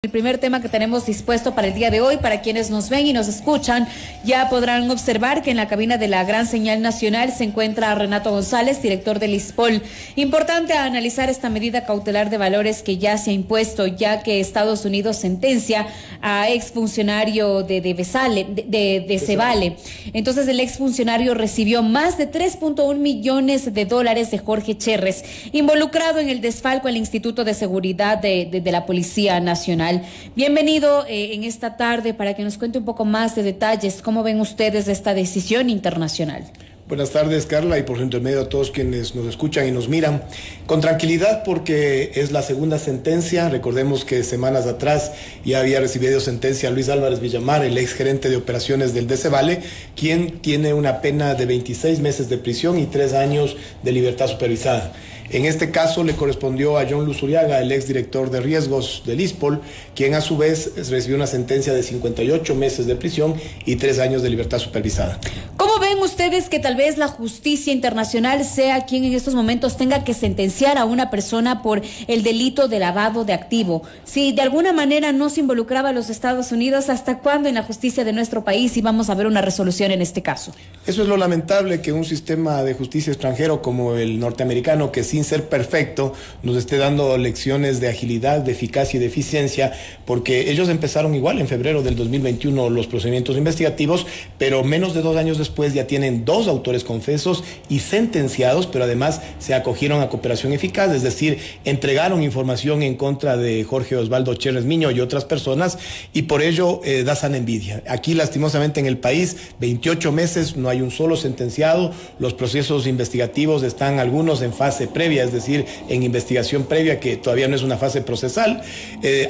El primer tema que tenemos dispuesto para el día de hoy, para quienes nos ven y nos escuchan, ya podrán observar que en la cabina de la Gran Señal Nacional se encuentra Renato González, director del ISPOL. Importante analizar esta medida cautelar de valores que ya se ha impuesto, ya que Estados Unidos sentencia a exfuncionario de Cevale. Entonces el exfuncionario recibió más de 3.1 millones de dólares de Jorge Cherres, involucrado en el desfalco al Instituto de Seguridad de la Policía Nacional. Bienvenido en esta tarde para que nos cuente un poco más de detalles. ¿Cómo ven ustedes esta decisión internacional? Buenas tardes, Carla, y por su intermedio a todos quienes nos escuchan y nos miran. Con tranquilidad, porque es la segunda sentencia. Recordemos que semanas atrás ya había recibido sentencia Luis Álvarez Villamar, el ex gerente de operaciones del Cevale, quien tiene una pena de 26 meses de prisión y 3 años de libertad supervisada. En este caso le correspondió a John Luzuriaga, el exdirector de riesgos del ISPOL, quien a su vez recibió una sentencia de 58 meses de prisión y 3 años de libertad supervisada. ¿Cómo ven ustedes que tal vez la justicia internacional sea quien en estos momentos tenga que sentenciar a una persona por el delito de lavado de activo? Si de alguna manera no se involucraba a los Estados Unidos, ¿hasta cuándo en la justicia de nuestro país íbamos a ver una resolución en este caso? Eso es lo lamentable, que un sistema de justicia extranjero como el norteamericano, que sin ser perfecto nos esté dando lecciones de agilidad, de eficacia y de eficiencia, porque ellos empezaron igual en febrero del 2021 los procedimientos investigativos, pero menos de 2 años después ya tienen 2 autores confesos y sentenciados, pero además se acogieron a cooperación eficaz, es decir, entregaron información en contra de Jorge Osvaldo Cherres Miño y otras personas, y por ello da sana envidia. Aquí lastimosamente en el país 28 meses no hay un solo sentenciado. Los procesos investigativos están algunos en fase previa, es decir, en investigación previa, que todavía no es una fase procesal.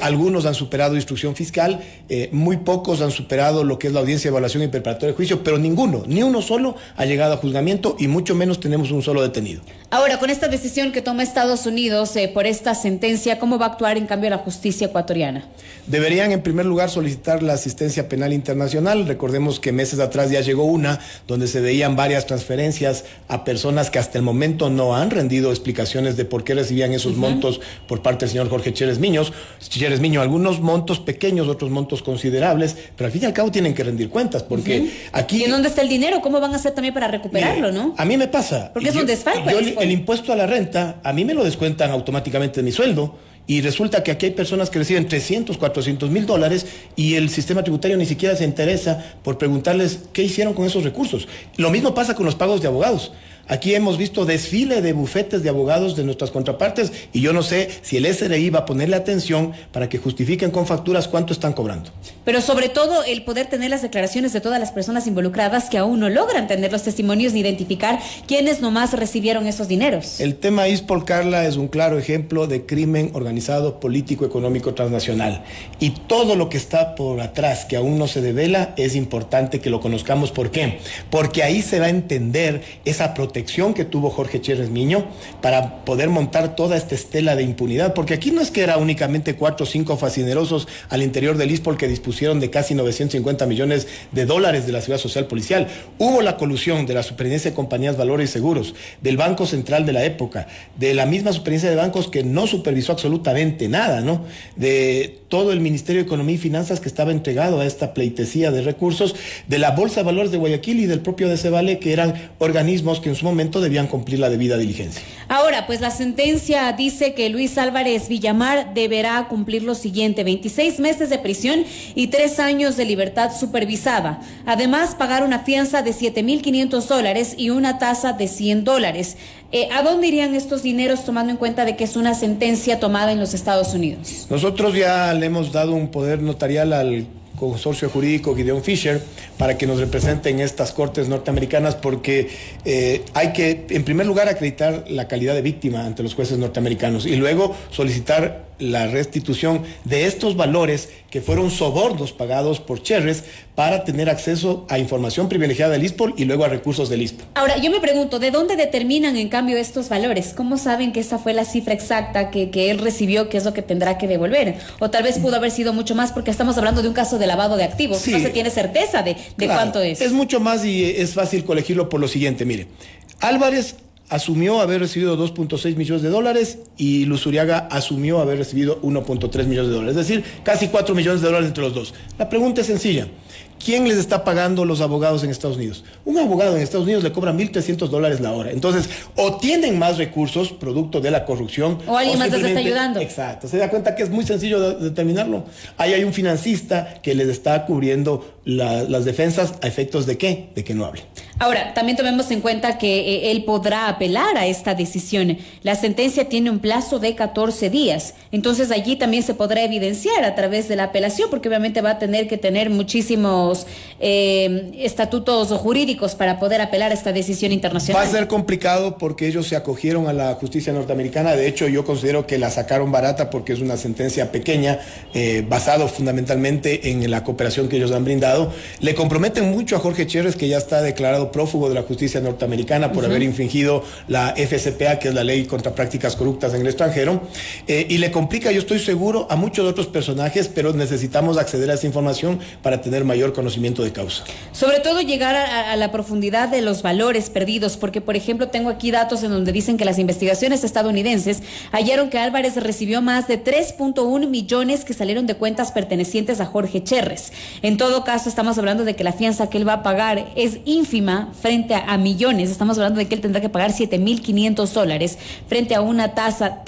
Algunos han superado instrucción fiscal, muy pocos han superado lo que es la audiencia de evaluación y preparatoria de juicio, pero ninguno, ni uno solo ha llegado a juzgamiento, y mucho menos tenemos un solo detenido. Ahora, con esta decisión que toma Estados Unidos por esta sentencia, ¿cómo va a actuar en cambio la justicia ecuatoriana? Deberían en primer lugar solicitar la asistencia penal internacional. Recordemos que meses atrás ya llegó una donde se veían varias transferencias a personas que hasta el momento no han rendido explicaciones de por qué recibían esos montos por parte del señor Jorge Cherres Miño. Algunos montos pequeños, otros montos considerables, pero al fin y al cabo tienen que rendir cuentas, porque aquí... ¿Y en dónde está el dinero? ¿Cómo van a hacer también para recuperarlo, no? A mí me pasa. Porque es un desfalco. El impuesto a la renta, a mí me lo descuentan automáticamente de mi sueldo. Y resulta que aquí hay personas que reciben 300, 400 mil dólares y el sistema tributario ni siquiera se interesa por preguntarles qué hicieron con esos recursos. Lo mismo pasa con los pagos de abogados. Aquí hemos visto desfile de bufetes de abogados de nuestras contrapartes, y yo no sé si el SRI va a ponerle atención para que justifiquen con facturas cuánto están cobrando. Pero sobre todo el poder tener las declaraciones de todas las personas involucradas que aún no logran tener los testimonios ni identificar quiénes nomás recibieron esos dineros. El tema ISPOL, Carla, es un claro ejemplo de crimen organizado, político, económico, transnacional. Y todo lo que está por atrás, que aún no se devela, es importante que lo conozcamos. ¿Por qué? Porque ahí se va a entender esa protección que tuvo Jorge Cherres Miño para poder montar toda esta estela de impunidad, porque aquí no es que era únicamente 4 o 5 fascinerosos al interior del ISPOL que dispusieron de casi 950 millones de dólares de la Seguridad Social Policial. Hubo la colusión de la Superintendencia de Compañías, Valores y Seguros, del Banco Central de la época, de la misma Superintendencia de Bancos que no supervisó absolutamente nada, ¿no? De todo el Ministerio de Economía y Finanzas que estaba entregado a esta pleitesía de recursos, de la Bolsa de Valores de Guayaquil y del propio Cevale, que eran organismos que en su momento debían cumplir la debida diligencia. Ahora, pues la sentencia dice que Luis Álvarez Villamar deberá cumplir lo siguiente: 26 meses de prisión y 3 años de libertad supervisada. Además, pagar una fianza de $7,500 y una tasa de $100. ¿A dónde irían estos dineros, tomando en cuenta de que es una sentencia tomada en los Estados Unidos? Nosotros ya le hemos dado un poder notarial al consorcio jurídico Gideon Fisher para que nos represente en estas cortes norteamericanas, porque hay que, en primer lugar, acreditar la calidad de víctima ante los jueces norteamericanos y luego solicitar la restitución de estos valores que fueron sobornos pagados por Cherres para tener acceso a información privilegiada del ISPOL y luego a recursos del ISPOL. Ahora, yo me pregunto, ¿de dónde determinan en cambio estos valores? ¿Cómo saben que esa fue la cifra exacta que él recibió, que es lo que tendrá que devolver? O tal vez pudo haber sido mucho más, porque estamos hablando de un caso de lavado de activos. Sí. No se tiene certeza de claro, cuánto es. Es mucho más, y es fácil colegirlo por lo siguiente. Mire, Álvarez asumió haber recibido 2.6 millones de dólares y Luzuriaga asumió haber recibido 1.3 millones de dólares. Es decir, casi 4 millones de dólares entre los dos. La pregunta es sencilla. ¿Quién les está pagando los abogados en Estados Unidos? Un abogado en Estados Unidos le cobra $1.300 la hora. Entonces, o tienen más recursos, producto de la corrupción. O alguien más les está ayudando. Exacto. Se da cuenta que es muy sencillo determinarlo. Ahí hay un financista que les está cubriendo las defensas a efectos de ¿qué? De que no hable. Ahora, también tomemos en cuenta que él podrá apelar a esta decisión. La sentencia tiene un plazo de 14 días. Entonces, allí también se podrá evidenciar a través de la apelación, porque obviamente va a tener que tener muchísimos estatutos jurídicos para poder apelar a esta decisión internacional. Va a ser complicado porque ellos se acogieron a la justicia norteamericana. De hecho, yo considero que la sacaron barata porque es una sentencia pequeña, basado fundamentalmente en la cooperación que ellos han brindado. Le comprometen mucho a Jorge Cherres, que ya está declarado prófugo de la justicia norteamericana por haber infringido la FCPA, que es la ley contra prácticas corruptas en el extranjero, y le complica, yo estoy seguro, a muchos de otros personajes, pero necesitamos acceder a esa información para tener mayor conocimiento de causa. Sobre todo llegar a la profundidad de los valores perdidos, porque por ejemplo tengo aquí datos en donde dicen que las investigaciones estadounidenses hallaron que Álvarez recibió más de 3.1 millones que salieron de cuentas pertenecientes a Jorge Cherres. En todo caso, estamos hablando de que la fianza que él va a pagar es ínfima frente a millones. Estamos hablando de que él tendrá que pagar $7.500 frente a una tasa,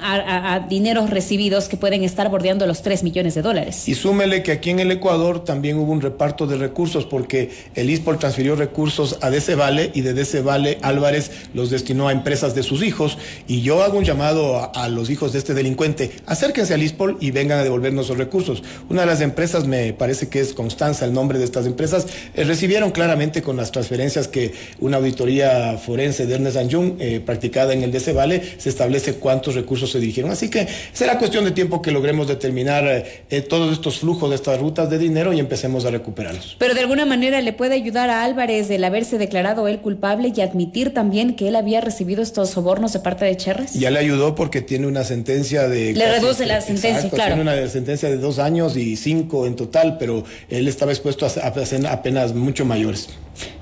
a dineros recibidos que pueden estar bordeando los 3 millones de dólares. Y súmele que aquí en el Ecuador también hubo un reparto de recursos, porque el ISPOL transfirió recursos a DC Vale y de DC Vale Álvarez los destinó a empresas de sus hijos. Y yo hago un llamado a los hijos de este delincuente: acérquense al ISPOL y vengan a devolvernos los recursos. Una de las empresas, me parece que es Constanza el nombre de estas empresas, recibieron claramente con las transferencias que una auditoría forense de Ernst & Young practicada en el DC Vale se establece cuántos recursos se dirigieron. Así que será cuestión de tiempo que logremos determinar todos estos flujos de estas rutas de dinero y empecemos a recuperarlos. Pero de alguna manera le puede ayudar a Álvarez el haberse declarado él culpable y admitir también que él había recibido estos sobornos de parte de Cherres. Ya le ayudó porque tiene una sentencia de... Le reduce la sentencia, exacto, claro. Tiene una sentencia de 2 años y 5 en total, pero él estaba expuesto a penas mucho mayores.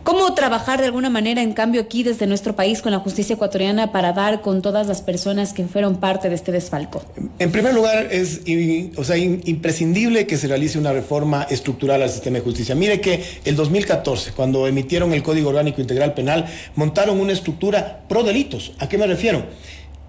¿Cómo trabajar de alguna manera, en cambio, aquí desde nuestro país con la justicia ecuatoriana para dar con todas las personas que fueron parte de este desfalco? En primer lugar, es imprescindible que se realice una reforma estructural al sistema de justicia. Mire que el 2014, cuando emitieron el Código Orgánico Integral Penal, montaron una estructura pro delitos. ¿A qué me refiero?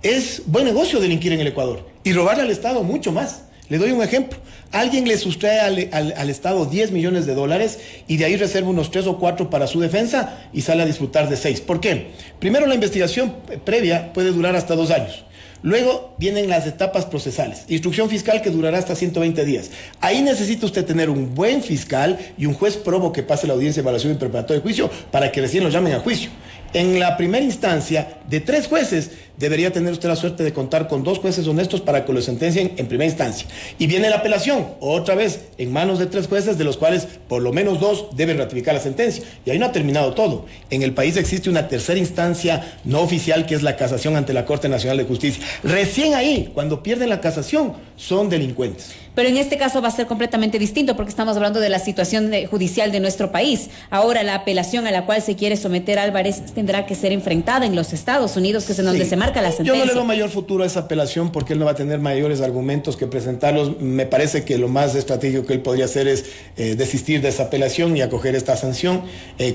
Es buen negocio delinquir en el Ecuador y robarle al Estado mucho más. Le doy un ejemplo. Alguien le sustrae al Estado 10 millones de dólares y de ahí reserva unos 3 o 4 para su defensa y sale a disfrutar de 6. ¿Por qué? Primero, la investigación previa puede durar hasta 2 años. Luego vienen las etapas procesales. Instrucción fiscal, que durará hasta 120 días. Ahí necesita usted tener un buen fiscal y un juez probo que pase la audiencia de evaluación y preparatoria de juicio para que recién lo llamen a juicio. En la primera instancia, de 3 jueces, debería tener usted la suerte de contar con 2 jueces honestos para que lo sentencien en primera instancia. Y viene la apelación, otra vez, en manos de 3 jueces, de los cuales por lo menos 2 deben ratificar la sentencia. Y ahí no ha terminado todo. En el país existe una tercera instancia no oficial, que es la casación ante la Corte Nacional de Justicia. Recién ahí, cuando pierden la casación, son delincuentes. Pero en este caso va a ser completamente distinto, porque estamos hablando de la situación judicial de nuestro país. Ahora, la apelación a la cual se quiere someter Álvarez tendrá que ser enfrentada en los Estados Unidos, que es en donde se marca la sentencia. Yo no le doy mayor futuro a esa apelación porque él no va a tener mayores argumentos que presentarlos. Me parece que lo más estratégico que él podría hacer es desistir de esa apelación y acoger esta sanción,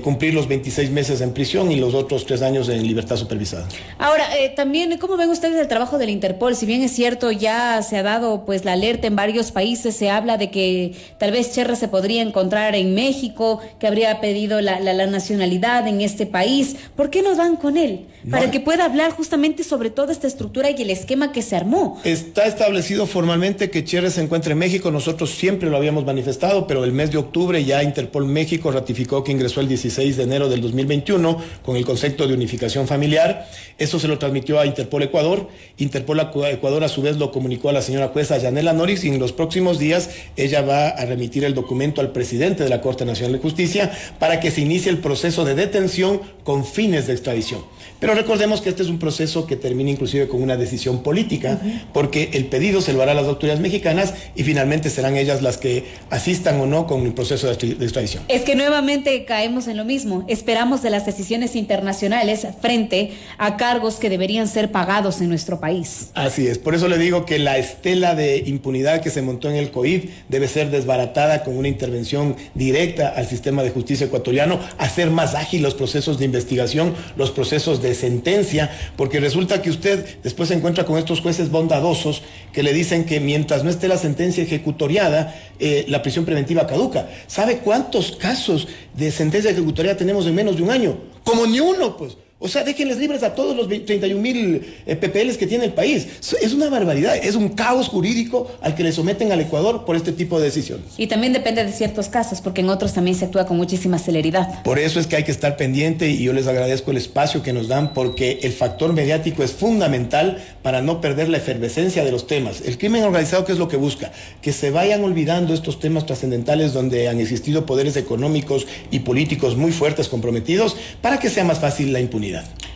cumplir los 26 meses en prisión y los otros 3 años en libertad supervisada. Ahora, también, ¿cómo ven ustedes el trabajo del Interpol? Si bien es cierto, ya se ha dado pues la alerta en varios países, se habla de que tal vez Cherres se podría encontrar en México, que habría pedido la nacionalidad en este país. ¿Por qué no van con él? Para que pueda hablar justamente sobre toda esta estructura y el esquema que se armó. Está establecido formalmente que Cherres se encuentra en México. Nosotros siempre lo habíamos manifestado, pero el mes de octubre ya Interpol México ratificó que ingresó el 16 de enero del 2021 con el concepto de unificación familiar. Eso se lo transmitió a Interpol Ecuador. Interpol Ecuador a su vez lo comunicó a la señora jueza Yanela Noris, y en los próximos días ella va a remitir el documento al presidente de la Corte Nacional de Justicia para que se inicie el proceso de detención con fines de extradición. Pero recordemos que este es un proceso que termine inclusive con una decisión política, porque el pedido se lo hará a las autoridades mexicanas y finalmente serán ellas las que asistan o no con el proceso de extradición. Es que nuevamente caemos en lo mismo. Esperamos de las decisiones internacionales frente a cargos que deberían ser pagados en nuestro país. Así es, por eso le digo que la estela de impunidad que se montó en el COIF debe ser desbaratada con una intervención directa al sistema de justicia ecuatoriano, hacer más ágil los procesos de investigación, los procesos de sentencia, porque resulta que usted después se encuentra con estos jueces bondadosos que le dicen que mientras no esté la sentencia ejecutoriada, la prisión preventiva caduca. ¿Sabe cuántos casos de sentencia ejecutoriada tenemos en menos de un año? Como ni uno, pues. O sea, déjenles libres a todos los 31.000 PPLs que tiene el país. Es una barbaridad, es un caos jurídico al que le someten al Ecuador por este tipo de decisiones. Y también depende de ciertos casos, porque en otros también se actúa con muchísima celeridad. Por eso es que hay que estar pendiente y yo les agradezco el espacio que nos dan, porque el factor mediático es fundamental para no perder la efervescencia de los temas. El crimen organizado, ¿qué es lo que busca? Que se vayan olvidando estos temas trascendentales donde han existido poderes económicos y políticos muy fuertes comprometidos para que sea más fácil la impunidad.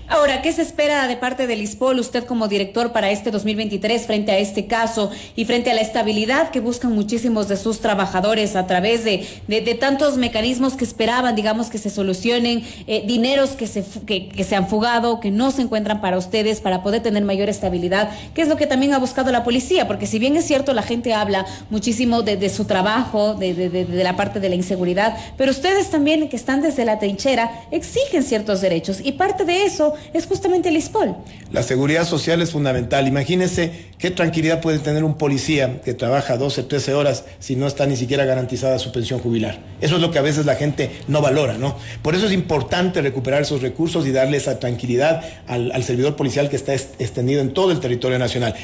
Ahora, ¿qué se espera de parte del ISPOL, usted como director, para este 2023 frente a este caso y frente a la estabilidad que buscan muchísimos de sus trabajadores a través de tantos mecanismos que esperaban, digamos, que se solucionen, dineros que se han fugado, que no se encuentran para ustedes, para poder tener mayor estabilidad? ¿Qué es lo que también ha buscado la policía? Porque si bien es cierto, la gente habla muchísimo de su trabajo, de la parte de la inseguridad, pero ustedes también, que están desde la trinchera, exigen ciertos derechos, y parte de eso es justamente el ISPOL. La seguridad social es fundamental. Imagínense qué tranquilidad puede tener un policía que trabaja 12, 13 horas si no está ni siquiera garantizada su pensión jubilar. Eso es lo que a veces la gente no valora, ¿no? Por eso es importante recuperar esos recursos y darle esa tranquilidad al servidor policial que está extendido en todo el territorio nacional.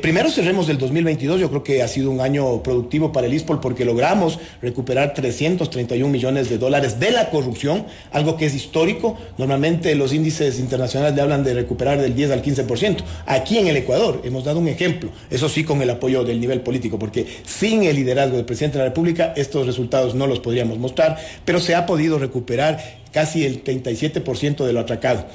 Primero cerremos el 2022, yo creo que ha sido un año productivo para el ISPOL porque logramos recuperar 331 millones de dólares de la corrupción, algo que es histórico. Normalmente los índices internacionales le hablan de recuperar del 10 al 15%. Aquí en el Ecuador hemos dado un ejemplo, eso sí con el apoyo del nivel político, porque sin el liderazgo del presidente de la República estos resultados no los podríamos mostrar, pero se ha podido recuperar casi el 37% de lo atracado.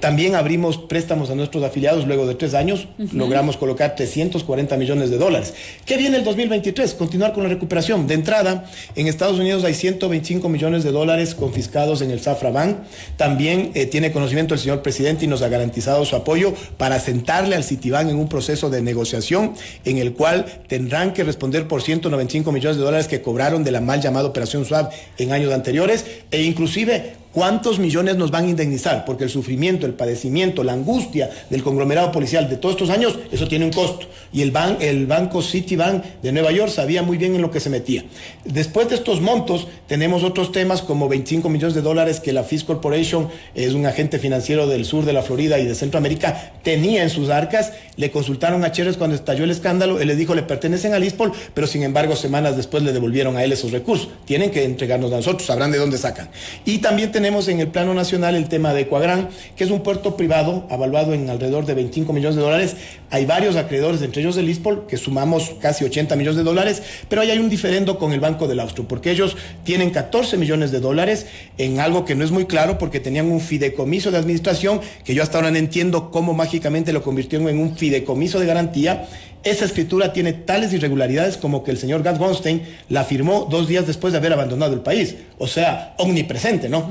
También abrimos préstamos a nuestros afiliados luego de 3 años, logramos colocar 340 millones de dólares. ¿Qué viene el 2023? Continuar con la recuperación. De entrada, en Estados Unidos hay 125 millones de dólares confiscados en el Zafra Bank. También tiene conocimiento el señor presidente y nos ha garantizado su apoyo para sentarle al Citibank en un proceso de negociación en el cual tendrán que responder por 195 millones de dólares que cobraron de la mal llamada Operación Suave en años anteriores, e inclusive ¿cuántos millones nos van a indemnizar? Porque el sufrimiento, el padecimiento, la angustia del conglomerado policial de todos estos años, eso tiene un costo. Y el banco Citibank de Nueva York sabía muy bien en lo que se metía. Después de estos montos, tenemos otros temas como 25 millones de dólares que la Fish Corporation, es un agente financiero del sur de la Florida y de Centroamérica, tenía en sus arcas. Le consultaron a Chérez cuando estalló el escándalo, él les dijo, le pertenecen al ISPOL, pero sin embargo, semanas después le devolvieron a él esos recursos. Tienen que entregarnos a nosotros, sabrán de dónde sacan. Y también tenemos en el plano nacional el tema de Ecuagrán, que es un puerto privado avaluado en alrededor de 25 millones de dólares. Hay varios acreedores, entre ellos el ISPOL, que sumamos casi 80 millones de dólares, pero ahí hay un diferendo con el Banco del Austro, porque ellos tienen 14 millones de dólares en algo que no es muy claro, porque tenían un fideicomiso de administración, que yo hasta ahora no entiendo cómo mágicamente lo convirtieron en un fideicomiso de garantía. Esa escritura tiene tales irregularidades como que el señor Gad Gonstein la firmó 2 días después de haber abandonado el país. O sea, omnipresente, ¿no?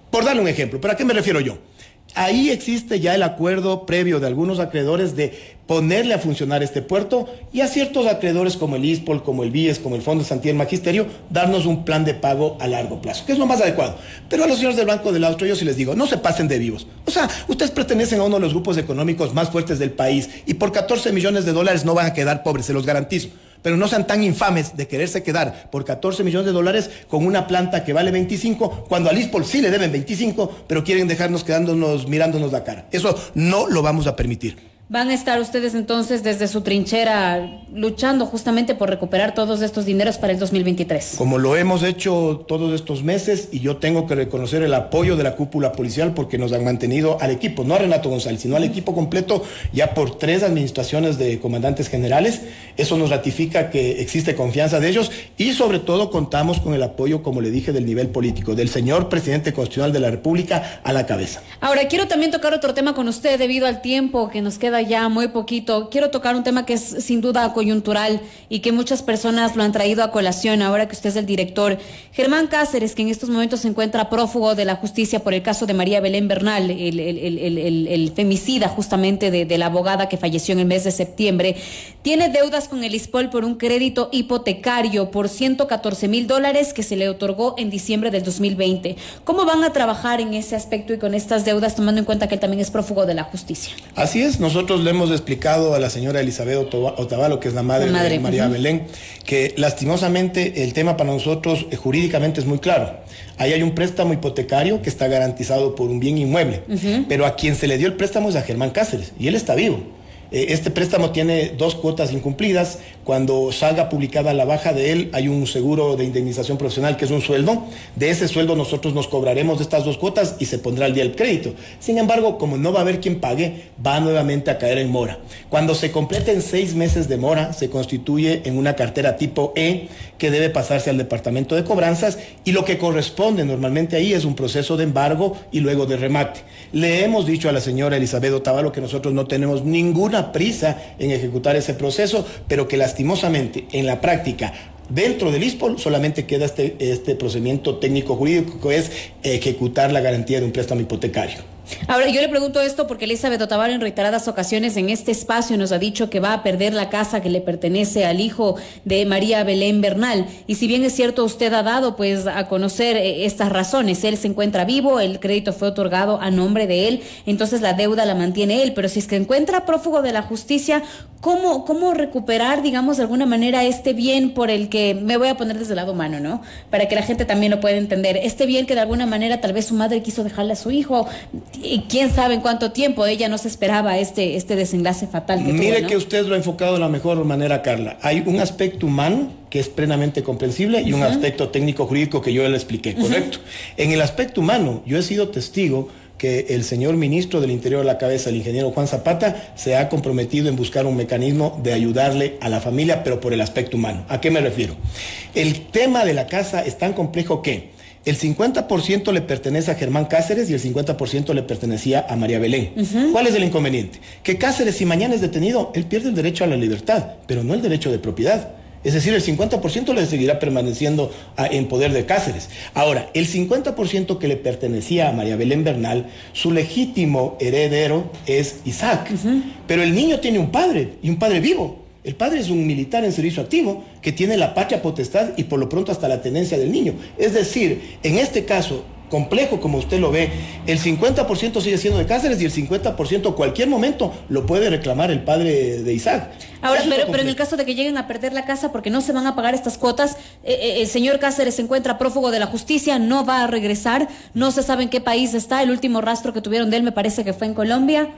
Por darle un ejemplo, ¿pero a qué me refiero yo? Ahí existe ya el acuerdo previo de algunos acreedores de ponerle a funcionar este puerto y a ciertos acreedores como el ISPOL, como el BIES, como el Fondo de Santidad del Magisterio, darnos un plan de pago a largo plazo, que es lo más adecuado. Pero a los señores del Banco del Austro yo sí les digo, no se pasen de vivos. O sea, ustedes pertenecen a uno de los grupos económicos más fuertes del país y por 14 millones de dólares no van a quedar pobres, se los garantizo. Pero no sean tan infames de quererse quedar por 14 millones de dólares con una planta que vale 25, cuando al ISPOL sí le deben 25, pero quieren dejarnos quedándonos, mirándonos la cara. Eso no lo vamos a permitir. ¿Van a estar ustedes entonces desde su trinchera luchando justamente por recuperar todos estos dineros para el 2023? Como lo hemos hecho todos estos meses, y yo tengo que reconocer el apoyo de la cúpula policial porque nos han mantenido al equipo, no a Renato González, sino al equipo completo, ya por 3 administraciones de comandantes generales. Eso nos ratifica que existe confianza de ellos y sobre todo contamos con el apoyo, como le dije, del nivel político, del señor presidente constitucional de la República a la cabeza. Ahora, quiero también tocar otro tema con usted debido al tiempo que nos queda ya muy poquito. Quiero tocar un tema que es sin duda coyuntural y que muchas personas lo han traído a colación ahora que usted es el director. Germán Cáceres, que en estos momentos se encuentra prófugo de la justicia por el caso de María Belén Bernal, el femicida justamente de la abogada que falleció en el mes de septiembre, tiene deudas con el ISPOL por un crédito hipotecario por $114,000 que se le otorgó en diciembre del 2020. ¿Cómo van a trabajar en ese aspecto y con estas deudas, tomando en cuenta que él también es prófugo de la justicia? Así es, nosotros le hemos explicado a la señora Elizabeth Otavalo, que es la madre de María Belén, que lastimosamente el tema para nosotros jurídicamente es muy claro. Ahí hay un préstamo hipotecario que está garantizado por un bien inmueble, pero a quien se le dio el préstamo es a Germán Cáceres, y él está vivo. Este préstamo tiene 2 cuotas incumplidas. Cuando salga publicada la baja de él, hay un seguro de indemnización profesional que es un sueldo. De ese sueldo nosotros nos cobraremos de estas 2 cuotas y se pondrá al día el crédito. Sin embargo, como no va a haber quien pague, va nuevamente a caer en mora. Cuando se completen 6 meses de mora, se constituye en una cartera tipo E que debe pasarse al departamento de cobranzas, y lo que corresponde normalmente ahí es un proceso de embargo y luego de remate. Le hemos dicho a la señora Elizabeth Otavalo que nosotros no tenemos ninguna prisa en ejecutar ese proceso, pero que lastimosamente en la práctica dentro del ISPOL solamente queda este procedimiento técnico jurídico, que es ejecutar la garantía de un préstamo hipotecario. Ahora, yo le pregunto esto porque Elizabeth Otavalo en reiteradas ocasiones en este espacio nos ha dicho que va a perder la casa que le pertenece al hijo de María Belén Bernal. Y si bien es cierto, usted ha dado pues a conocer estas razones. Él se encuentra vivo, el crédito fue otorgado a nombre de él, entonces la deuda la mantiene él. Pero si es que encuentra prófugo de la justicia, ¿cómo recuperar, digamos, de alguna manera este bien por el que, me voy a poner desde el lado humano, ¿no? Para que la gente también lo pueda entender. Este bien que de alguna manera tal vez su madre quiso dejarle a su hijo, y quién sabe en cuánto tiempo ella no se esperaba este desenlace fatal que Mire tuvo, ¿no? Que usted lo ha enfocado de la mejor manera, Carla. Hay un aspecto humano que es plenamente comprensible y un aspecto técnico jurídico que yo le expliqué, ¿correcto? En el aspecto humano, yo he sido testigo que el señor ministro del Interior a la cabeza, el ingeniero Juan Zapata, se ha comprometido en buscar un mecanismo de ayudarle a la familia, pero por el aspecto humano. ¿A qué me refiero? El tema de la casa es tan complejo que el 50% le pertenece a Germán Cáceres y el 50% le pertenecía a María Belén. ¿Cuál es el inconveniente? Que Cáceres, si mañana es detenido, él pierde el derecho a la libertad, pero no el derecho de propiedad. Es decir, el 50% le seguirá permaneciendo en poder de Cáceres. Ahora, el 50% que le pertenecía a María Belén Bernal, su legítimo heredero es Isaac. Pero el niño tiene un padre, y un padre vivo. El padre es un militar en servicio activo que tiene la patria potestad y por lo pronto hasta la tenencia del niño. Es decir, en este caso complejo como usted lo ve, el 50% sigue siendo de Cáceres y el 50% cualquier momento lo puede reclamar el padre de Isaac. Ahora, pero en el caso de que lleguen a perder la casa porque no se van a pagar estas cuotas, el señor Cáceres se encuentra prófugo de la justicia, no va a regresar, no se sabe en qué país está. El último rastro que tuvieron de él me parece que fue en Colombia.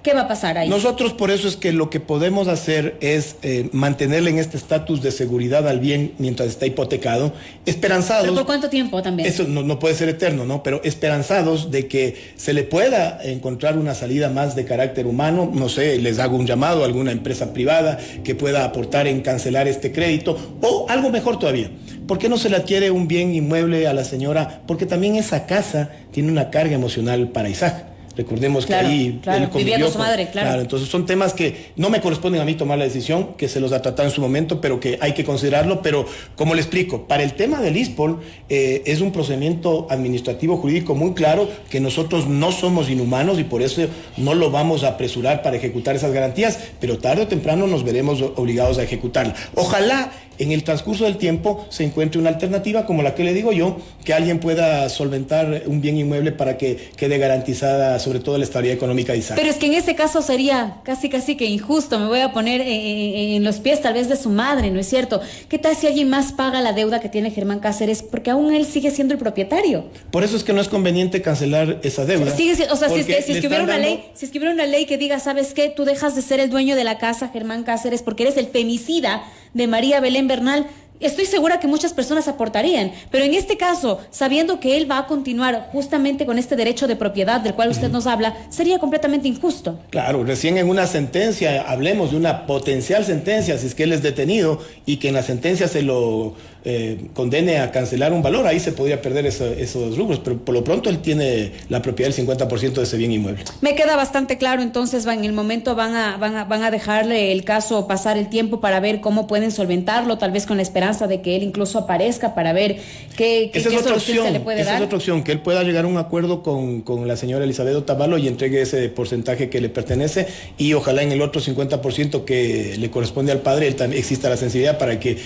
¿Qué va a pasar ahí? Nosotros por eso es que lo que podemos hacer es mantenerle en este estatus de seguridad al bien mientras está hipotecado, esperanzados. ¿Pero por cuánto tiempo también? Eso no puede ser eterno, ¿no? Pero esperanzados de que se le pueda encontrar una salida más de carácter humano. No sé, les hago un llamado a alguna empresa privada que pueda aportar en cancelar este crédito, o algo mejor todavía. ¿Por qué no se le adquiere un bien inmueble a la señora? Porque también esa casa tiene una carga emocional para Isaac. Recordemos que ahí él vivía con su madre, claro. Entonces son temas que no me corresponden a mí tomar la decisión, que se los ha tratado en su momento, pero que hay que considerarlo. Pero como le explico, para el tema del ISPOL es un procedimiento administrativo jurídico muy claro, que nosotros no somos inhumanos y por eso no lo vamos a apresurar para ejecutar esas garantías, pero tarde o temprano nos veremos obligados a ejecutarla. Ojalá en el transcurso del tiempo se encuentre una alternativa como la que le digo yo, que alguien pueda solventar un bien inmueble para que quede garantizada sobre todo la estabilidad económica de Isaac. Pero es que en ese caso sería casi que injusto. Me voy a poner en los pies tal vez de su madre, ¿no es cierto? ¿Qué tal si alguien más paga la deuda que tiene Germán Cáceres? Porque aún él sigue siendo el propietario. Por eso es que no es conveniente cancelar esa deuda. Si es que hubiera una ley que diga, ¿sabes qué? Tú dejas de ser el dueño de la casa, Germán Cáceres, porque eres el femicida de María Belén Bernal. Estoy segura que muchas personas aportarían, pero en este caso, sabiendo que él va a continuar justamente con este derecho de propiedad del cual usted nos habla, sería completamente injusto. Claro, recién en una sentencia, hablemos de una potencial sentencia, si es que él es detenido y que en la sentencia se lo condene a cancelar un valor, ahí se podría perder esos rubros, pero por lo pronto él tiene la propiedad del 50% de ese bien inmueble. Me queda bastante claro, entonces en el momento van a dejarle el caso pasar el tiempo para ver cómo pueden solventarlo, tal vez con la esperanza de que él incluso aparezca para ver qué solución se le puede dar. Esa es otra opción, que él pueda llegar a un acuerdo con la señora Elizabeth Otavalo y entregue ese porcentaje que le pertenece, y ojalá en el otro 50% que le corresponde al padre exista la sensibilidad para que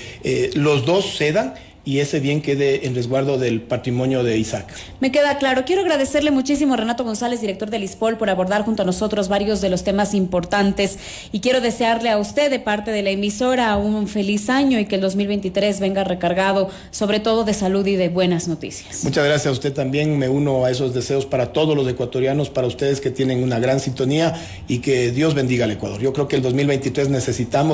los dos cedan y ese bien quede en resguardo del patrimonio de Isaac. Me queda claro. Quiero agradecerle muchísimo a Renato González, director del ISPOL, por abordar junto a nosotros varios de los temas importantes, y quiero desearle a usted, de parte de la emisora, un feliz año y que el 2023 venga recargado sobre todo de salud y de buenas noticias. Muchas gracias a usted también. Me uno a esos deseos para todos los ecuatorianos, para ustedes que tienen una gran sintonía, y que Dios bendiga al Ecuador. Yo creo que el 2023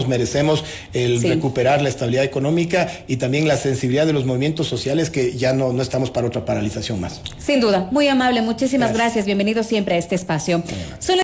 merecemos recuperar la estabilidad económica y también la sensibilidad de los movimientos sociales, que ya no estamos para otra paralización más. Sin duda, muy amable, muchísimas gracias. Bienvenido siempre a este espacio.